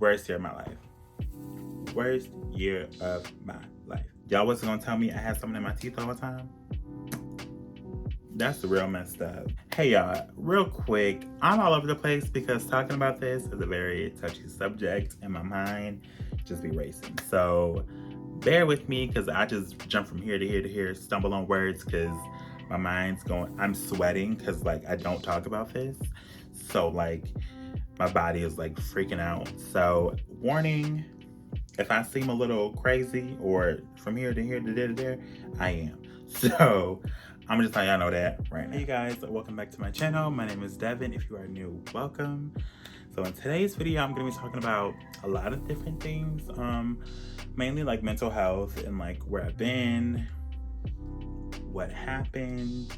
worst year of my life. Worst year of my life. Y'all wasn't gonna tell me I had something in my teeth all the time? That's real messed up. Hey y'all, real quick, I'm all over the place because talking about this is a very touchy subject and my mind just be racing. So bear with me because I just jump from here to here to here, stumble on words because my mind's going, I'm sweating because like I don't talk about this. So like my body is like freaking out. So warning, if I seem a little crazy or from here to here to there to there, I am. So I'm just letting y'all know that right now. Hey guys, welcome back to my channel. My name is Devin. If you are new, welcome. So in today's video, I'm gonna be talking about a lot of different things, mainly like mental health and like where I've been, what happened.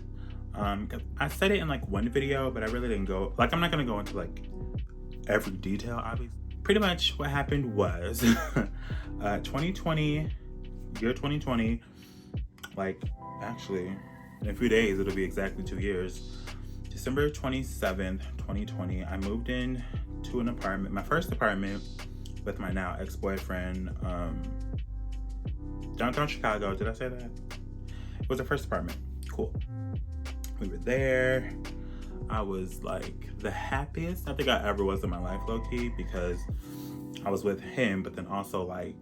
Cause I said it in like one video, but I really didn't go, like I'm not gonna go into like every detail, obviously. Pretty much what happened was 2020, year 2020, like actually in a few days, it'll be exactly 2 years. December 27th, 2020, I moved in to an apartment, my first apartment with my now ex-boyfriend, downtown Chicago. Did I say that? It was the first apartment. Cool. We were there. I was like the happiest I think I ever was in my life, low-key, because I was with him, but then also like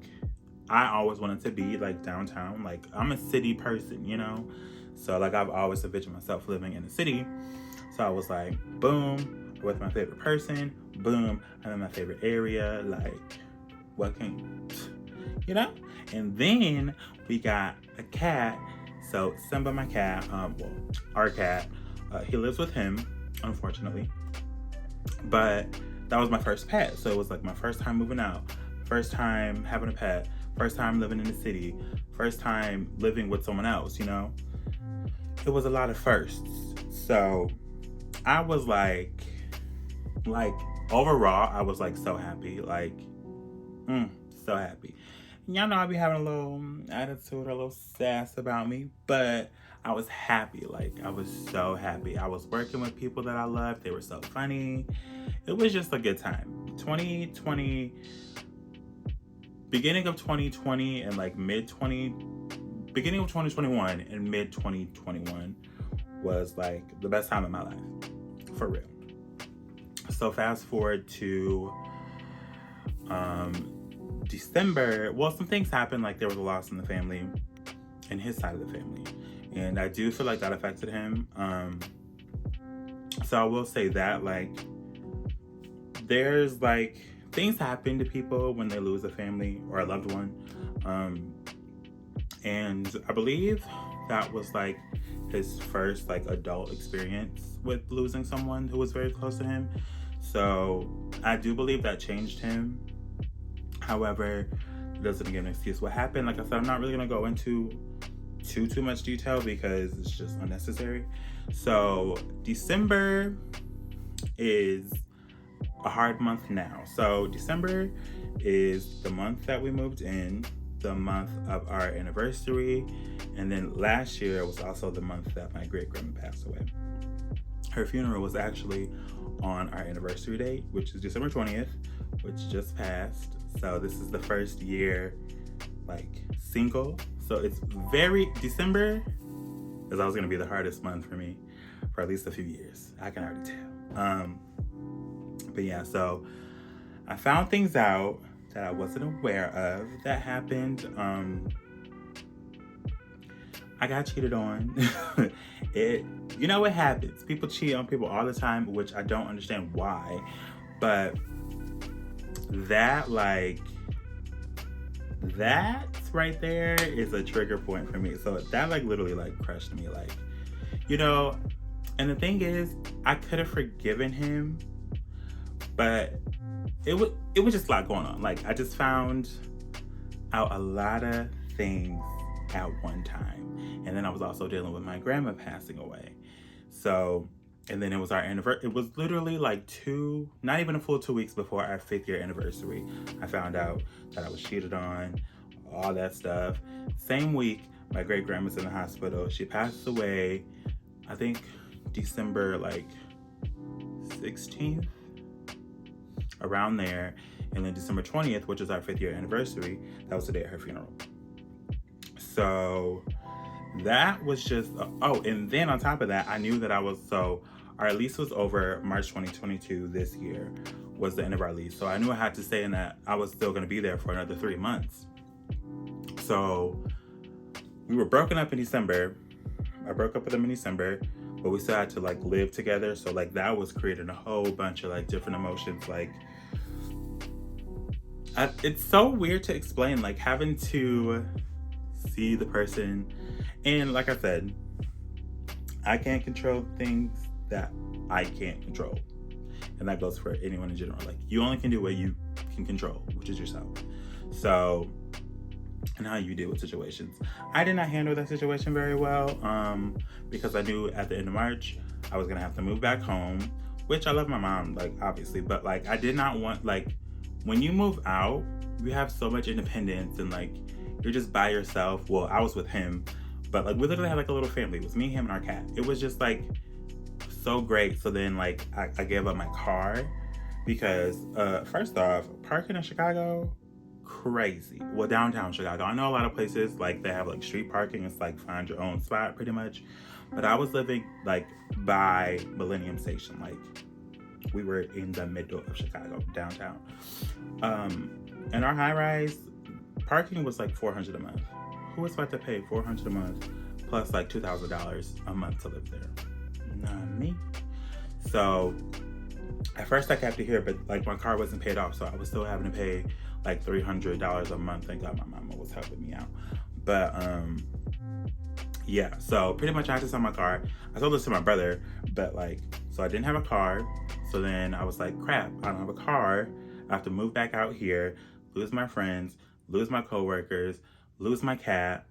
I always wanted to be like downtown. Like I'm a city person, you know? So like I've always envisioned myself living in the city. So I was like, boom, with my favorite person, boom, I'm in my favorite area, like what can, you know? And then we got a cat. So Simba, my cat, well, our cat, he lives with him, unfortunately. But that was my first pet. So it was like my first time moving out, first time having a pet, first time living in the city, first time living with someone else, you know? It was a lot of firsts. So I was like overall, I was like so happy, like, so happy. Y'all know I be having a little attitude, a little sass about me, but I was happy. Like I was so happy. I was working with people that I loved. They were so funny. It was just a good time. 2020, beginning of 2020 and like beginning of 2021 and mid 2021 was like the best time of my life, for real. So fast forward to December, well, some things happened, like there was a loss in the family, in his side of the family. And I do feel like that affected him. So I will say that, like, there's like, things happen to people when they lose a family or a loved one. And I believe that was like his first like adult experience with losing someone who was very close to him. So I do believe that changed him. However, it doesn't give an excuse what happened. Like I said, I'm not really gonna go into too much detail because it's just unnecessary. So December is a hard month now. So December is the month that we moved in, the month of our anniversary, and then last year was also the month that my great grandma passed away. Her funeral was actually on our anniversary date, which is December 20th, which just passed. So this is the first year like single. So it's December is always gonna be the hardest month for me for at least a few years. I can already tell. But yeah, so I found things out that I wasn't aware of that happened. I got cheated on. You know what happens? People cheat on people all the time, which I don't understand why. But that right there is a trigger point for me. So that like literally like crushed me, like, you know. And the thing is, I could have forgiven him, but it was just a lot going on. Like I just found out a lot of things at one time, and then I was also dealing with my grandma passing away. So, and then it was our anniversary. It was literally like not even a full 2 weeks before our 5th year anniversary. I found out that I was cheated on, all that stuff. Same week, my great grandma's in the hospital. She passed away, I think December like 16th, around there. And then December 20th, which is our 5th year anniversary, that was the day of her funeral. So that was just, oh, and then on top of that, I knew that our lease was over March 2022 this year was the end of our lease. So I knew I had to stay in that I was still going to be there for another 3 months. So we were broken up in December. I broke up with him in December, but we still had to like live together. So like that was creating a whole bunch of like different emotions. Like it's so weird to explain, like having to see the person. And like I said, I can't control things that I can't control. And that goes for anyone in general. Like you only can do what you can control, which is yourself. So, and how you deal with situations. I did not handle that situation very well because I knew at the end of March, I was gonna have to move back home, which I love my mom, like obviously, but like I did not want, like when you move out, you have so much independence and like you're just by yourself. Well, I was with him, but like we literally had like a little family. It was me, him, and our cat. It was just like so great. So then like I gave up my car because first off, parking in Chicago, crazy. Well, downtown Chicago. I know a lot of places like they have like street parking. It's like find your own spot pretty much. But I was living like by Millennium Station. Like we were in the middle of Chicago, downtown. And our high rise parking was like $400 a month. Who was about to pay $400 a month plus like $2,000 a month to live there? Not me. So at first I kept it here, but like my car wasn't paid off, so I was still having to pay like $300 a month. Thank God my mama was helping me out. But yeah, so pretty much I had to sell my car. I sold this to my brother, but like, so I didn't have a car. So then I was like, crap, I don't have a car. I have to move back out here, lose my friends, lose my coworkers, lose my cat.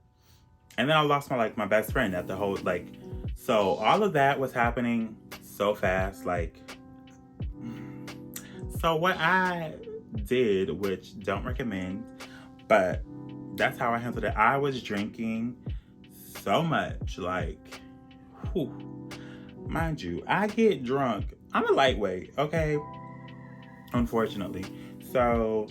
And then I lost my best friend at the whole, like, so all of that was happening so fast. Like, so what I did, which don't recommend, but that's how I handled it. I was drinking so much, like, whew. Mind you, I get drunk. I'm a lightweight, okay? Unfortunately. So,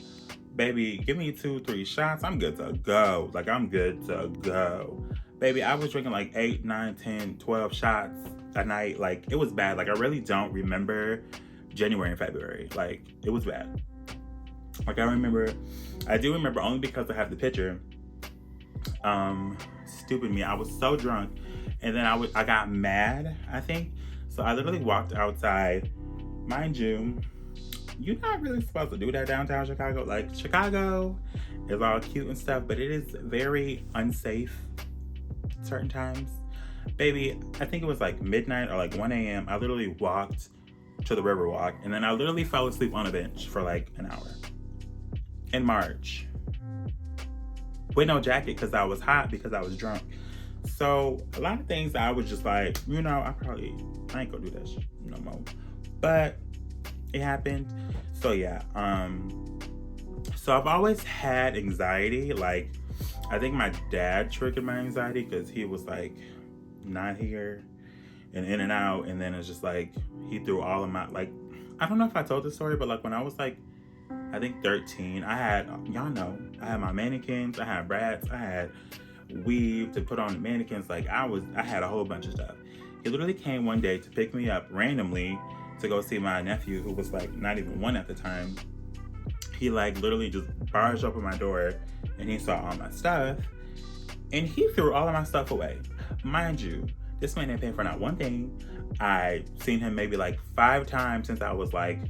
baby, give me 2-3 shots. I'm good to go. Like, I'm good to go. Baby, I was drinking like 8, 9, 10, 12 shots a night. Like, it was bad. Like, I really don't remember January and February. Like, it was bad. Like, I do remember only because I have the picture. Stupid me. I was so drunk. And then I got mad, I think. So I literally walked outside. Mind you, you're not really supposed to do that downtown Chicago. Like, Chicago is all cute and stuff, but it is very unsafe certain times. Baby, I think it was like midnight or like 1 a.m. I literally walked to the Riverwalk, and then I literally fell asleep on a bench for like an hour. In March. With no jacket because I was hot because I was drunk. So a lot of things I was just like, I ain't gonna do that shit no more. But it happened. So yeah, so I've always had anxiety. Like, I think my dad triggered my anxiety because he was like not here and in and out, and then it's just like he threw all of my, like, I don't know if I told this story, but like when I was like, I think 13, I had my mannequins, I had brats, I had weave to put on the mannequins. Like, I had a whole bunch of stuff. He literally came one day to pick me up randomly to go see my nephew, who was like not even 1 at the time. He like literally just barged up at my door and he saw all my stuff and he threw all of my stuff away. Mind you, this man didn't pay for not one thing. I seen him maybe like 5 times since I was like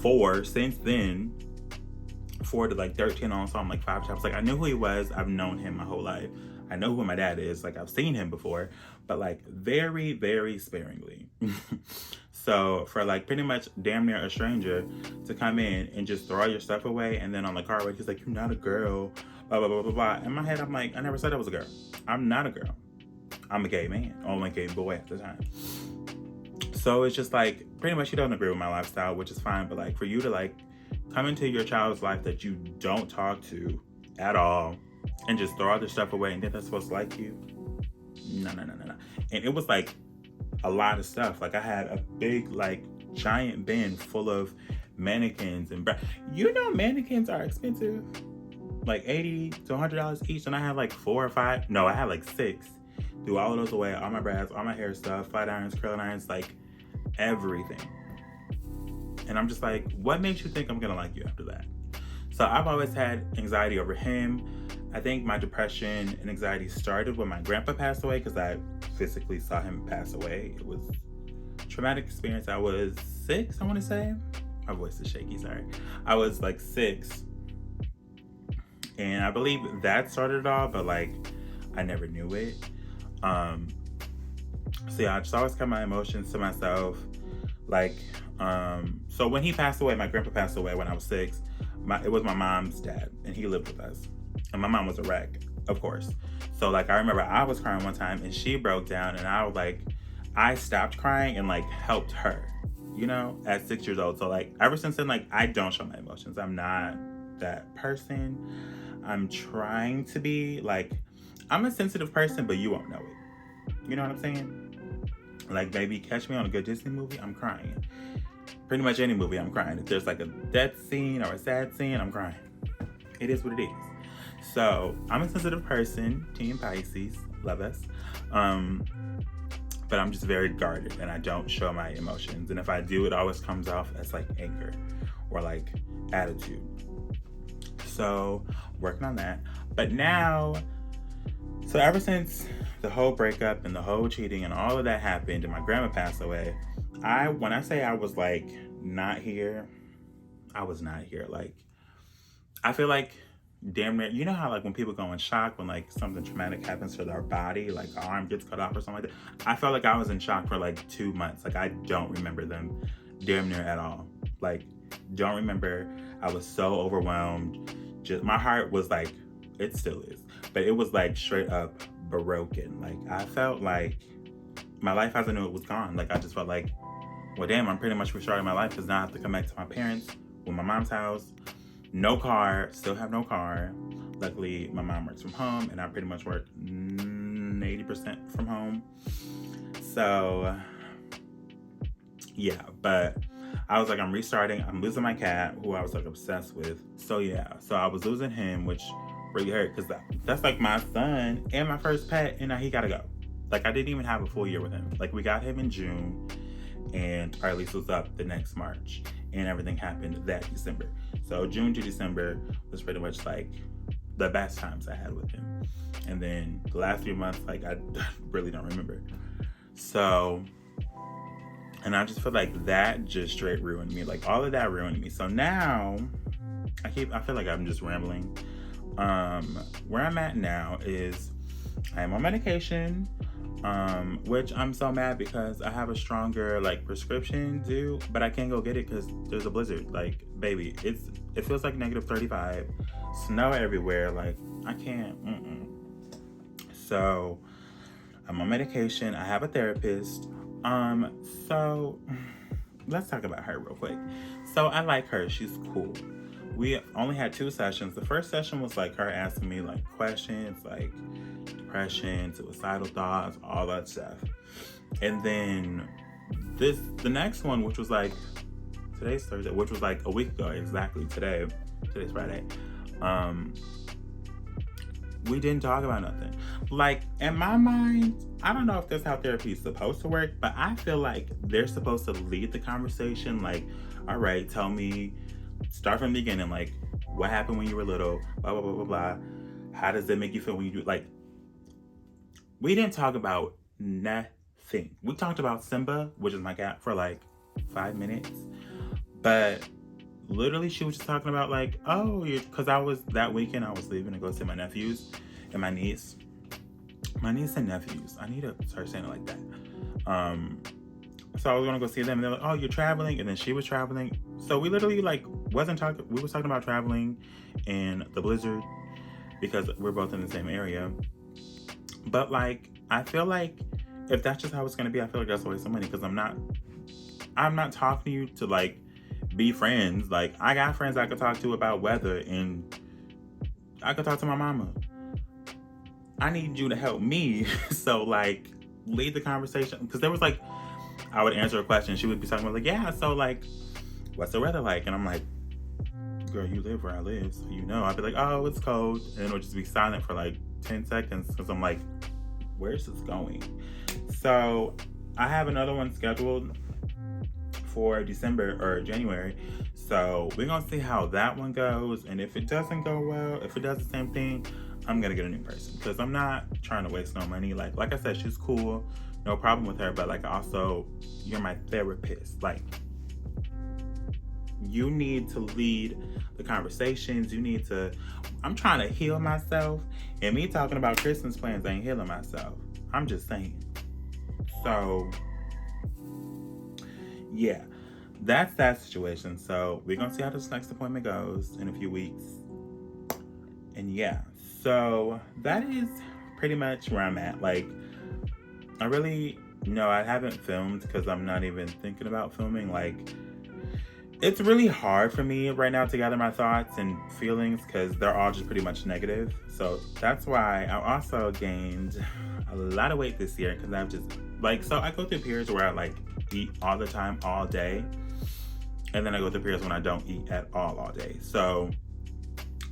4. Since then, 4 to like 13 on, so I'm like 5 times. Like, I knew who he was. I've known him my whole life. I know who my dad is. Like, I've seen him before, but like very, very sparingly. So for like pretty much damn near a stranger to come in and just throw all your stuff away, and then on the car ride, he's like, "You're not a girl," blah, blah, blah, blah, blah. In my head, I'm like, I never said I was a girl. I'm not a girl. I'm a gay man, or a gay boy at the time. So it's just like, pretty much he don't agree with my lifestyle, which is fine. But like, for you to like come into your child's life that you don't talk to at all and just throw all their stuff away and then they're supposed to like you, no. And it was like a lot of stuff. Like, I had a big, like, giant bin full of mannequins and you know mannequins are expensive, like $80 to $100 each, and I had like 4 or 5. No, I had like 6. Threw all of those away, all my brads, all my hair stuff, flat irons, curling irons, like everything. And I'm just like, what makes you think I'm gonna like you after that? So I've always had anxiety over him. I think my depression and anxiety started when my grandpa passed away, because I physically saw him pass away. It was a traumatic experience. I was 6, I want to say. My voice is shaky, sorry. I was like 6. And I believe that started it all, but like, I never knew it. So yeah, I just always kept my emotions to myself. Like, so when he passed away, my grandpa passed away when I was 6. It was my mom's dad, and he lived with us. And my mom was a wreck, of course. So like, I remember I was crying one time, and she broke down, and I stopped crying and like helped her, you know, at 6 years old. So like, ever since then, like, I don't show my emotions. I'm not that person. I'm trying to be. Like, I'm a sensitive person, but you won't know it. You know what I'm saying? Like, maybe catch me on a good Disney movie, I'm crying. Pretty much any movie, I'm crying. If there's like a death scene or a sad scene, I'm crying. It is what it is. So I'm a sensitive person, Team Pisces, love us. But I'm just very guarded, and I don't show my emotions. And if I do, it always comes off as like anger or like attitude. So working on that. But now, so ever since the whole breakup and the whole cheating and all of that happened and my grandma passed away, when I say I was like not here, I was not here. Like, I feel like damn near, you know how like when people go in shock when like something traumatic happens to their body, like an arm gets cut off or something like that. I felt like I was in shock for like 2 months. Like, I don't remember them damn near at all. Like, don't remember. I was so overwhelmed. Just my heart was like, it still is, but it was like straight up broken. Like, I felt like my life as I knew it was gone. Like, I just felt like, well, damn, I'm pretty much restarting my life, because now I have to come back to my parents with my mom's house. No car, still have no car. Luckily, my mom works from home, and I pretty much work 80% from home. So, yeah, but I was like, I'm restarting. I'm losing my cat, who I was like obsessed with. So yeah, so I was losing him, which really hurt, because that's like my son and my first pet, and now he gotta go. Like, I didn't even have a full year with him. Like, we got him in June, and our lease was up the next March, and everything happened that December. So June to December was pretty much like the best times I had with him. And then the last few months, like, I really don't remember. So, and I just feel like that just straight ruined me. Like, all of that ruined me. So now I feel like I'm just rambling. Where I'm at now is I am on medication, which I'm so mad because I have a stronger like prescription due, but I can't go get it because there's a blizzard. Like, baby, it feels like -35, snow everywhere. Like, I can't. So I'm on medication. I have a therapist. So let's talk about her real quick. So I like her. She's cool. We only had 2 sessions. The first session was like her asking me like questions, like depression, suicidal thoughts, all that stuff. And then the next one, which was like, today's Thursday, which was like a week ago exactly today. Today's Friday. We didn't talk about nothing. Like, in my mind, I don't know if that's how therapy is supposed to work, but I feel like they're supposed to lead the conversation. Like, all right, tell me, start from the beginning. Like, what happened when you were little? Blah, blah, blah, blah, blah. How does it make you feel when you do, like, we didn't talk about nothing. We talked about Simba, which is my cat, for like 5 minutes. But literally, she was just talking about like, oh, because that weekend I was leaving to go see my nephews and my niece and nephews. I need to start saying it like that. So I was gonna go see them, and they're like, oh, you're traveling, and then she was traveling. So we literally like wasn't talking. We was talking about traveling and the blizzard because we're both in the same area. But like, I feel like if that's just how it's gonna be, I feel like that's a waste of money, because I'm not talking to you to like be friends. Like, I got friends I could talk to about weather, and I could talk to my mama. I need you to help me. So like, lead the conversation, because there was like, I would answer a question, she would be talking about like, yeah, so like what's the weather like? And I'm like, girl, you live where I live, so you know. I'd be like, oh, it's cold. And it'll just be silent for like 10 seconds because I'm like, where's this going? So I have another one scheduled for December or January. So we're gonna see how that one goes. And if it doesn't go well, if it does the same thing, I'm gonna get a new person because I'm not trying to waste no money. Like I said, she's cool, no problem with her. But like also, you're my therapist. Like you need to lead the conversations. You need to. I'm trying to heal myself, and me talking about Christmas plans ain't healing myself. I'm just saying. So yeah, that's that situation. So we're gonna see how this next appointment goes in a few weeks. And yeah, so that is pretty much where I'm at. Like, I really, I haven't filmed because I'm not even thinking about filming. Like, it's really hard for me right now to gather my thoughts and feelings because they're all just pretty much negative. So that's why I also gained a lot of weight this year because I've just, so I go through periods where I eat all the time, all day. And then I go through periods when I don't eat at all day. So,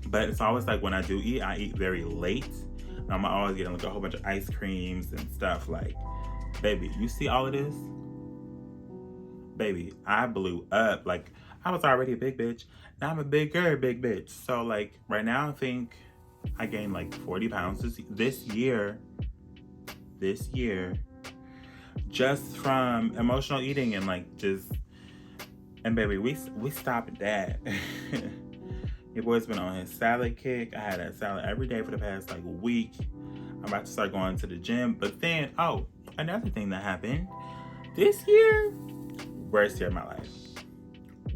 but it's always when I do eat, I eat very late. And I'm always getting a whole bunch of ice creams and stuff. Like, baby, you see all of this? Baby, I blew up. Like, I was already a big bitch. Now I'm a bigger big bitch. So, right now I think I gained 40 pounds this year. Just from emotional eating and and baby, we stopped that. Your boy's been on his salad kick. I had that salad every day for the past week. I'm about to start going to the gym. But then, another thing that happened this year, worst year of my life.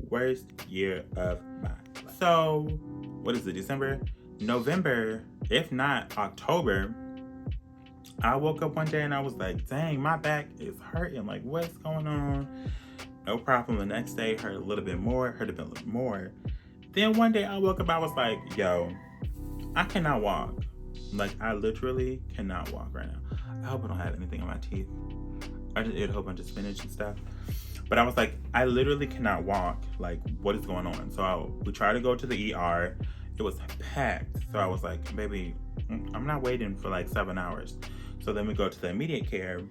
Worst year of my life. So, what is it, December? November, if not October, I woke up one day and I was like, dang, my back is hurting. What's going on? No problem. The next day, hurt a little bit more. Then one day I woke up, I was like, yo, I cannot walk. I literally cannot walk right now. I hope I don't have anything in my teeth. I just ate a whole bunch of spinach and stuff. But I was like, I literally cannot walk. What is going on? So we tried to go to the ER. It was packed. So I was like, baby, I'm not waiting for 7 hours. So then we go to the immediate care.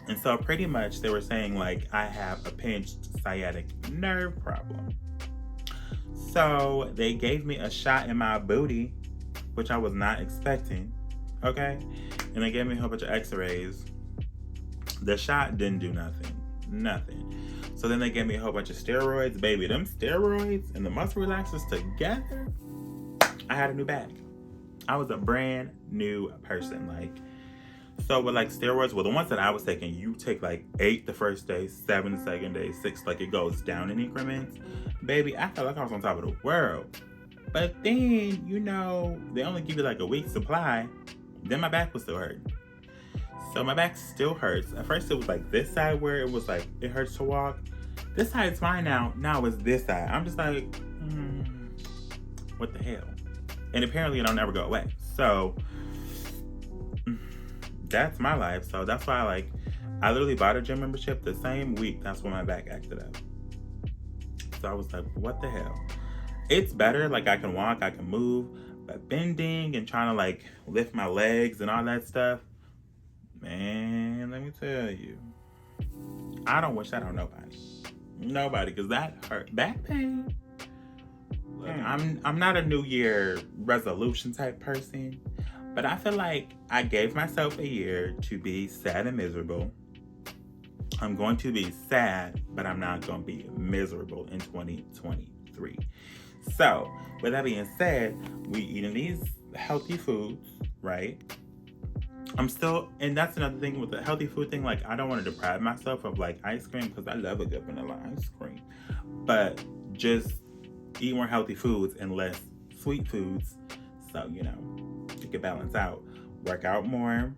And so pretty much they were saying I have a pinched sciatic nerve problem. So they gave me a shot in my booty, which I was not expecting. Okay? And they gave me a whole bunch of x-rays. The shot didn't do nothing. So then they gave me a whole bunch of steroids. Baby, them steroids and the muscle relaxers together, I had a new bag. I was a brand new person. So with steroids, well, the ones that I was taking, you take 8 the first day, 7 the second day, 6, it goes down in increments. Baby, I felt like I was on top of the world. But then, they only give you a week's supply. Then my back was still hurting. So my back still hurts. At first it was this side where it was it hurts to walk. This side's fine now. Now it's this side. I'm just what the hell? And apparently it'll never go away. So that's my life. So that's why I literally bought a gym membership the same week. That's when my back acted up. So I was like, what the hell? It's better. I can walk, I can move, but bending and trying to lift my legs and all that stuff, man, let me tell you, I don't wish that on nobody, because that hurt. Back pain. Look, I'm not a New Year resolution type person, but I feel I gave myself a year to be sad and miserable. I'm going to be sad, but I'm not going to be miserable in 2023. So, with that being said, we eating these healthy foods, right? I'm still, and that's another thing with the healthy food thing, I don't want to deprive myself of ice cream because I love a good vanilla ice cream. But just eat more healthy foods and less sweet foods. So, it can balance out. Work out more.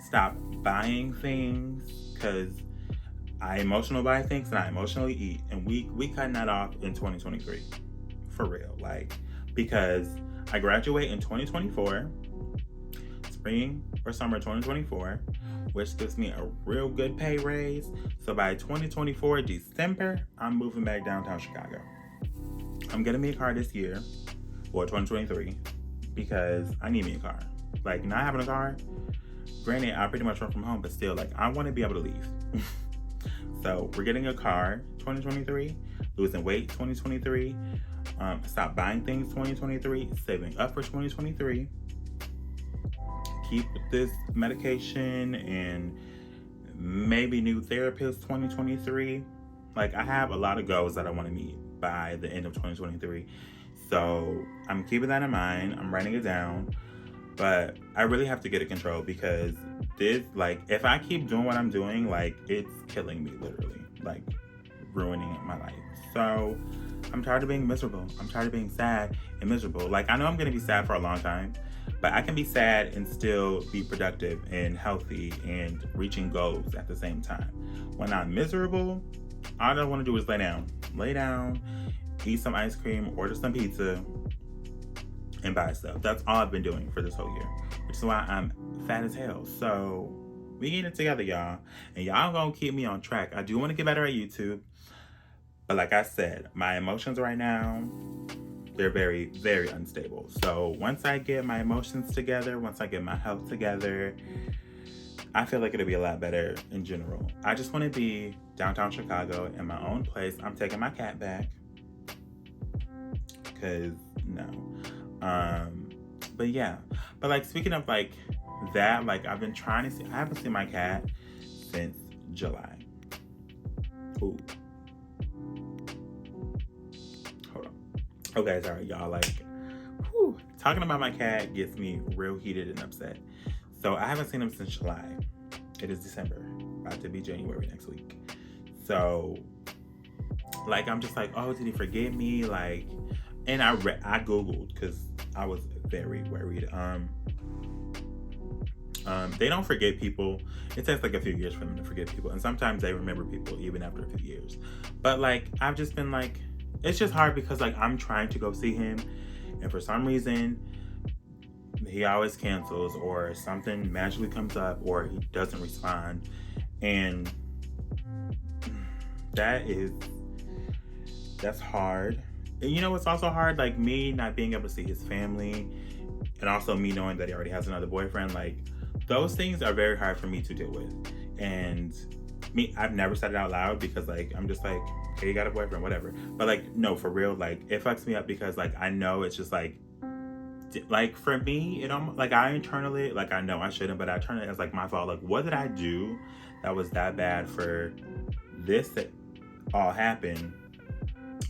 Stop buying things because I emotional buy things and I emotionally eat. And we cutting that off in 2023. For real. Because I graduate in 2024. spring or summer 2024, which gives me a real good pay raise. So by 2024 December, I'm moving back downtown Chicago. I'm getting me a car this year, or 2023, because I need me a car. Like, not having a car, granted, I pretty much work from home, but still, like, I want to be able to leave. So we're getting a car 2023, losing weight 2023, stop buying things 2023, saving up for 2023, keep this medication and maybe new therapist 2023. Like, I have a lot of goals that I want to meet by the end of 2023. So I'm keeping that in mind. I'm writing it down. But I really have to get it controlled, because this, like, if I keep doing what I'm doing, like, it's killing me, literally, like, ruining my life. So I'm tired of being miserable. I'm tired of being sad and miserable. Like, I know I'm gonna be sad for a long time, but I can be sad and still be productive and healthy and reaching goals at the same time. When I'm miserable, all I want to do is lay down, eat some ice cream, order some pizza, and buy stuff. That's all I've been doing for this whole year, which is why I'm fat as hell. So we get it together, y'all, and y'all gonna keep me on track. I do want to get better at YouTube, but like I said, my emotions right now, they're very, very unstable. So once I get my emotions together, once I get my health together, I feel like it'll be a lot better in general. I just want to be downtown Chicago in my own place. I'm taking my cat back, because no. But yeah, but like, speaking of like that, like, I've been trying to see, I haven't seen my cat since July. Ooh. Hold on. Okay, sorry, y'all. Like, whew, talking about my cat gets me real heated and upset. So I haven't seen him since July. It is December, about to be January next week. So, like, I'm just like, oh, did he forget me? Like, and I Googled, because I was very worried. They don't forget people. It takes like a few years for them to forget people, and sometimes they remember people even after a few years. But like, I've just been like, it's just hard, because like, I'm trying to go see him, and for some reason he always cancels, or something magically comes up, or he doesn't respond, and that's hard. And you know what's also hard? Like, me not being able to see his family, and also me knowing that he already has another boyfriend. Like, those things are very hard for me to deal with. And me, I've never said it out loud, because like, I'm just like, hey, you got a boyfriend, whatever. But like, no, for real, like, it fucks me up, because like, I know it's just like for me, it almost, like, I internally, like, I know I shouldn't, but I turn it as like my fault. Like, what did I do that was that bad for this to all happen?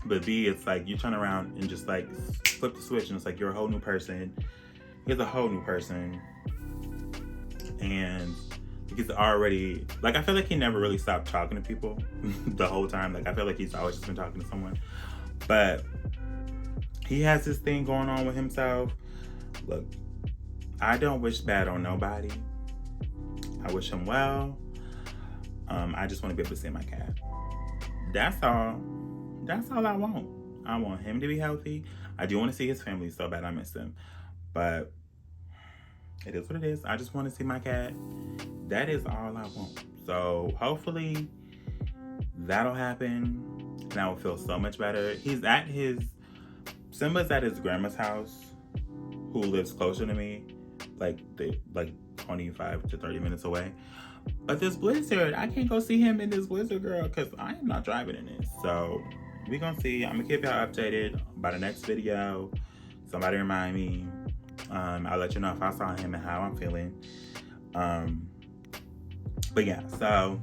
But B, it's like, you turn around and just like flip the switch, and it's like, you're a whole new person. He's a whole new person. And he's already, like, I feel like he never really stopped talking to people the whole time. Like, I feel like he's always just been talking to someone. But he has this thing going on with himself. Look, I don't wish bad on nobody. I wish him well. I just want to be able to see my cat. That's all. That's all I want. I want him to be healthy. I do want to see his family so bad. I miss them. But it is what it is. I just want to see my cat. That is all I want. So hopefully that'll happen, and I will feel so much better. Simba's at his grandma's house, who lives closer to me, like 25 to 30 minutes away. But this blizzard, I can't go see him in this blizzard, girl, because I am not driving in this. So we gonna see. I'm gonna keep y'all updated by the next video. Somebody remind me. I'll let you know if I saw him and how I'm feeling. But yeah, so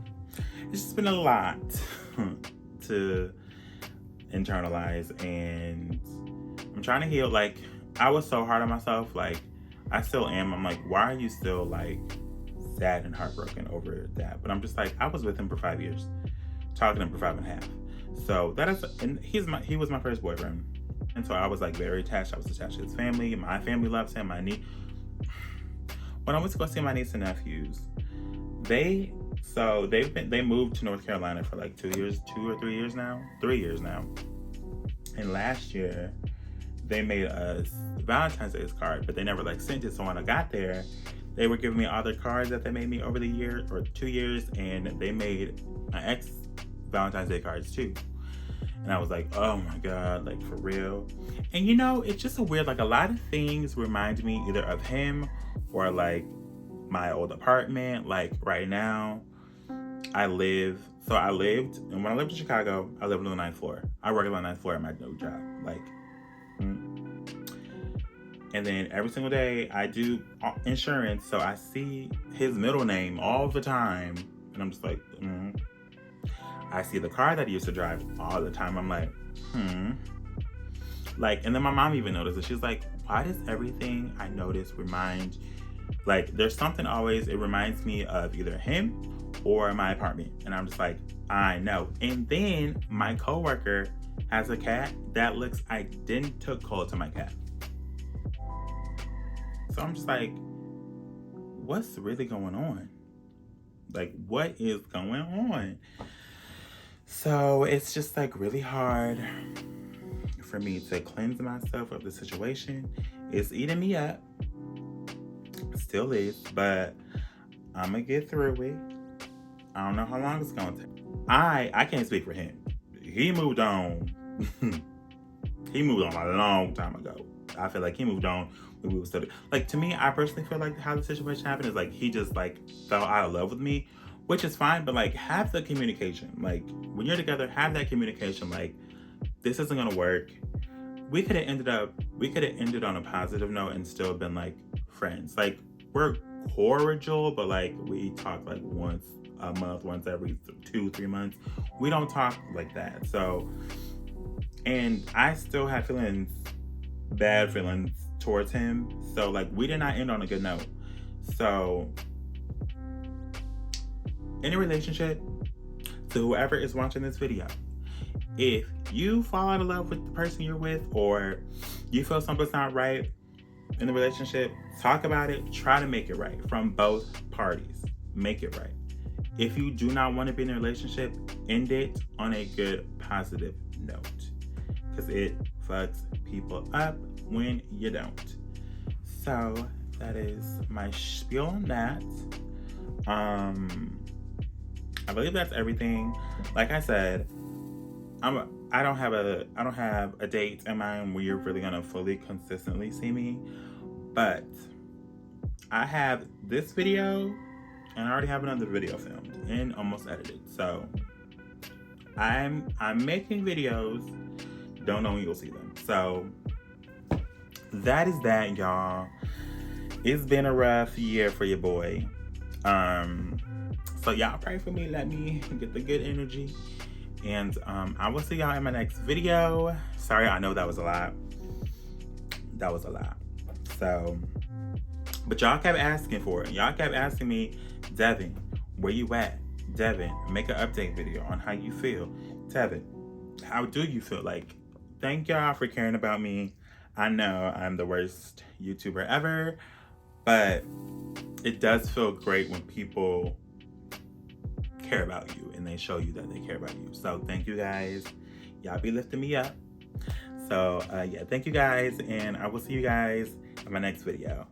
it's just been a lot to internalize, and I'm trying to heal. Like, I was so hard on myself. Like, I still am. I'm like, why are you still like sad and heartbroken over that? But I'm just like, I was with him for 5 years, talking to him for 5.5. So that is, and he was my first boyfriend. And so I was like very attached. I was attached to his family. My family loves him. When I went to go see my niece and nephews, they moved to North Carolina for like 2 or 3 years now. And last year they made us Valentine's Day card, but they never like sent it. So when I got there, They were giving me all their cards that they made me over the year or 2 years, and they made my ex Valentine's Day cards too. And I was like, oh my God, like for real. And you know, it's just a weird, like a lot of things remind me either of him or like my old apartment. Like right now, I lived, and when I lived in Chicago, I lived on the 9th floor. I work on the 9th floor at my new job. Like, and then every single day I do insurance, so I see his middle name all the time. And I'm just like, I see the car that he used to drive all the time. I'm like, Like, and then my mom even noticed it. She's like, why does everything I notice remind, like, there's something always, it reminds me of either him or my apartment. And I'm just like, I know. And then my coworker has a cat that looks identical to my cat. So I'm just like, what's really going on? Like, what is going on? So it's just like really hard for me to cleanse myself of the situation. It's eating me up. It still is, but I'm gonna get through it. I don't know how long it's gonna take. I can't speak for him. He moved on. He moved on a long time ago. I feel like he moved on when we were still, like, to me, I personally feel like how the situation happened is like he just like fell out of love with me, which is fine, but like have the communication. Like when you're together, have that communication. Like, this isn't gonna work. We could have ended on a positive note and still been like friends. Like, we're cordial, but like we talk like once a month, once every 2-3 months. We don't talk like that. So, and I still have bad feelings towards him. So like we did not end on a good note. So in a relationship, to whoever is watching this video, if you fall out of love with the person you're with, or you feel something's not right in the relationship, talk about it. Try to make it right from both parties. Make it right. If you do not want to be in a relationship, end it on a good, positive note, because it fucks people up when you don't. So that is my spiel on that. I believe that's everything. Like I said, I don't have a date in mind where you're really gonna fully consistently see me, but I have this video and I already have another video filmed and almost edited. So I'm making videos. Don't know when you'll see them. So that is that, y'all. It's been a rough year for your boy. So y'all pray for me. Let me get the good energy. And I will see y'all in my next video. Sorry, I know that was a lot. So, but y'all kept asking for it. Y'all kept asking me, Devin, where you at? Devin, make an update video on how you feel. Devin, how do you feel? Like, thank y'all for caring about me. I know I'm the worst YouTuber ever, but it does feel great when people care about you and they show you that they care about you. So thank you guys. Y'all be lifting me up. So yeah, thank you guys, and I will see you guys in my next video.